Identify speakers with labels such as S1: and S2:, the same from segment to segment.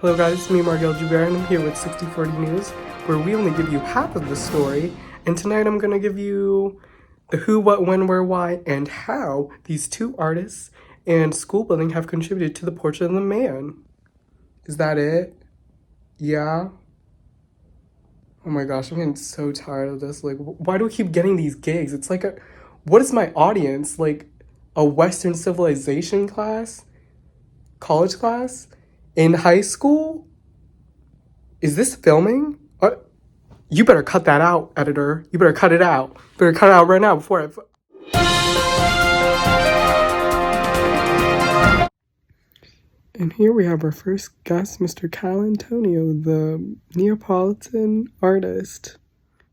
S1: Hello guys, it's me Margel Joubert and I'm here with 6040 News, where we only give you half of the story, and tonight I'm going to give you the who, what, when, where, why, and how these two artists and school building have contributed to the portrait of the man. Is that it? Yeah? Oh my gosh, I'm getting so tired of this. Like, why do I keep getting these gigs? It's like what is my audience? Like, a Western civilization class? College class? In high school? Is this filming? You better cut that out, editor. You better cut it out. Better cut it out right now before And here we have our first guest, Mr. Cal Antonio, the Neapolitan artist.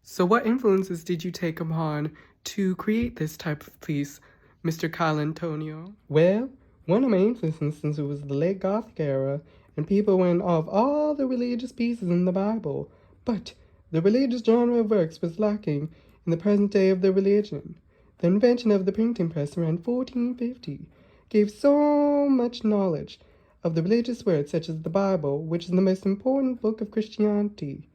S1: So what influences did you take upon to create this type of piece, Mr. Cal Antonio? Well, one of my influences was the late Gothic era, and people went off all the religious pieces in the Bible. But the religious genre of works was lacking in the present day of the religion. The invention of the printing press around 1450 gave so much knowledge of the religious words such as the Bible, which is the most important book of Christianity.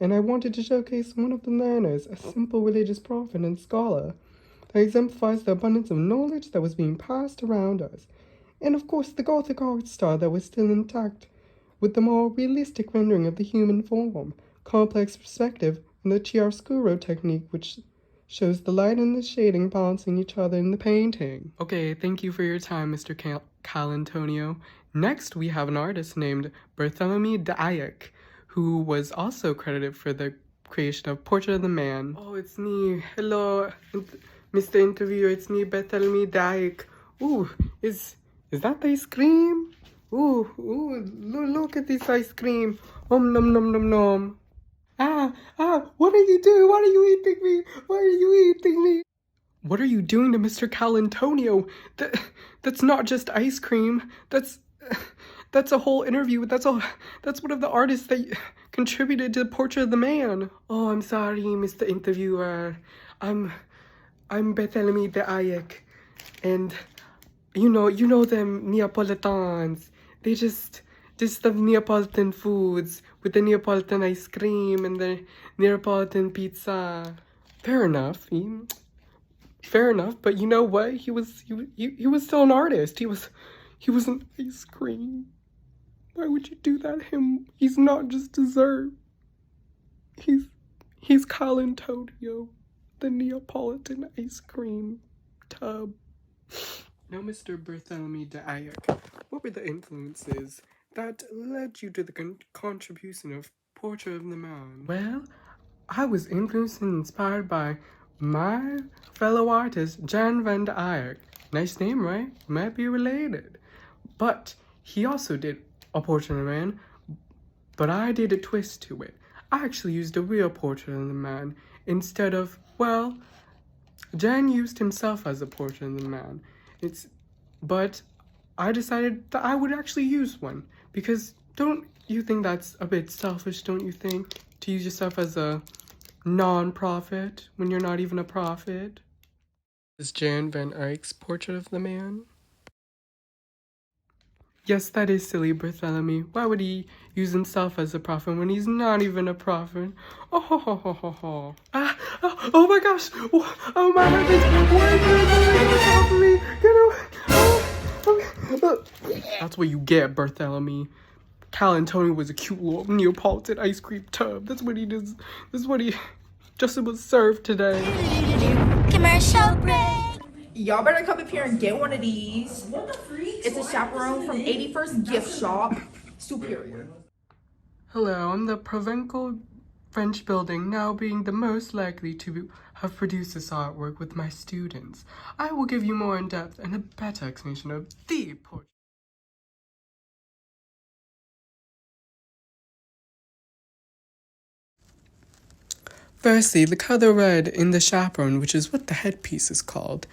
S1: And I wanted to showcase one of the learners, a simple religious prophet and scholar, that exemplifies the abundance of knowledge that was being passed around us. And of course the Gothic art style that was still intact, with the more realistic rendering of the human form, complex perspective, and the chiaroscuro technique, which shows the light and the shading balancing each other in the painting. Okay, thank you for your time, Mr. Cal Antonio. Next, we have an artist named Bartholomew Dyack, who was also credited for the creation of Portrait of the Man. Oh, it's me. Hello, Mr. Interviewer. It's me, Bartholomew Dyack. Ooh, is that the ice cream? Ooh, look at this ice cream. Nom nom nom nom. What are you doing? Why are you eating me? Why are you eating me? What are you doing to Mr. Cal Antonio? That's not just ice cream. That's a whole interview. That's one of the artists that contributed to the Portrait of the Man. Oh, I'm sorry, Mr. Interviewer. I'm Bartholomew Dyack, and you know them Neapolitans. They just the Neapolitan foods with the Neapolitan ice cream and the Neapolitan pizza. Fair enough. Fair enough, but you know what? He was still an artist. He was an ice cream. Why would you do that to him? He's not just dessert. He's Cal Antonio, the Neapolitan ice cream tub. Now, Mr. Bartholomew Dyack, what were the influences that led you to the contribution of Portrait of the Man? Well, I was influenced and inspired by my fellow artist, Jan van Eyck. Nice name, right? Might be related. But he also did a portrait of the man, but I did a twist to it. I actually used a real portrait of the man instead of, well, Jan used himself as a portrait of the man. But I decided that I would actually use one, because don't you think that's a bit selfish, don't you think, to use yourself as a non-profit when you're not even a prophet? Is Jan van Eyck's Portrait of the Man? Yes, that is silly, Bartholomew. Why would he use himself as a prophet when he's not even a prophet? Oh, ho, ho, ho, ho, ho. Oh my gosh! Oh my goodness! Why are you doing Get away! That's what you get, Bartholomew. Cal Antonio was a cute little Neapolitan ice cream tub. That's what he does. This is what he just was served today.
S2: Commercial break.
S3: Y'all better come up here and get one of these. What the freak? It's a chaperone from 81st Gift Shop. Superior.
S1: Hello, I'm the Provencal French building, now being the most likely to have produced this artwork with my students. I will give you more in-depth and a better explanation of the portrait. Firstly, the color red in the chaperone, which is what the headpiece is called,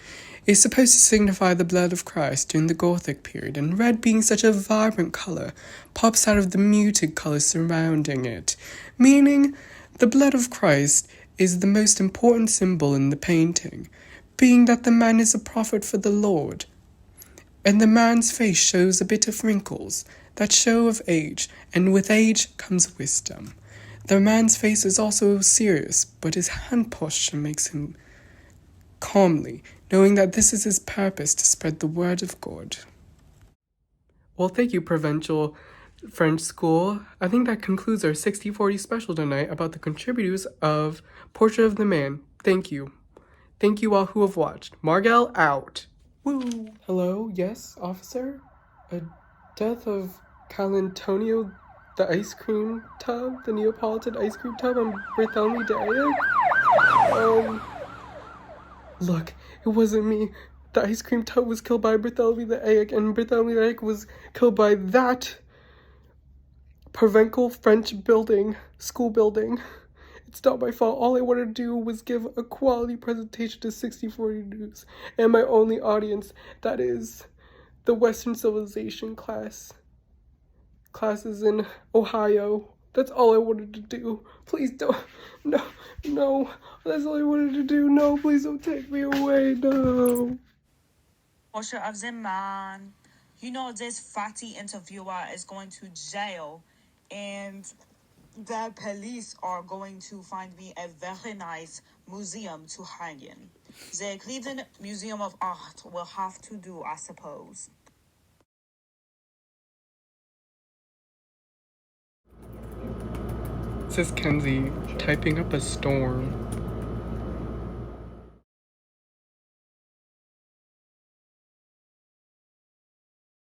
S1: is supposed to signify the blood of Christ during the Gothic period, and red being such a vibrant color pops out of the muted colors surrounding it, meaning the blood of Christ is the most important symbol in the painting, being that the man is a prophet for the Lord. And the man's face shows a bit of wrinkles, that show of age, and with age comes wisdom. The man's face is also serious, but his hand posture makes him calmly, knowing that this is his purpose to spread the word of God. Well, thank you, Provincial French School. I think that concludes our 60/40 special tonight about the contributors of Portrait of the Man. Thank you. Thank you all who have watched. Margell out. Woo! Hello, yes, officer? A death of Calantonio, the ice cream tub, the Neapolitan ice cream tub on Bartholomew Day? Look, it wasn't me. The ice cream tub was killed by Bartholomew the Egg, and Bartholomew the Egg was killed by that Provencal French building, school building. It's not my fault. All I wanted to do was give a quality presentation to 60/40 News and my only audience, that is the Western Civilization classes in Ohio. That's all I wanted to do. Please don't. No, no. That's all I wanted to do. No, please don't take me away. No.
S4: Portrait of the Man. You know, this fatty interviewer is going to jail, and the police are going to find me a very nice museum to hang in. The Cleveland Museum of Art will have to do, I suppose.
S1: This is Kenzie typing up a storm.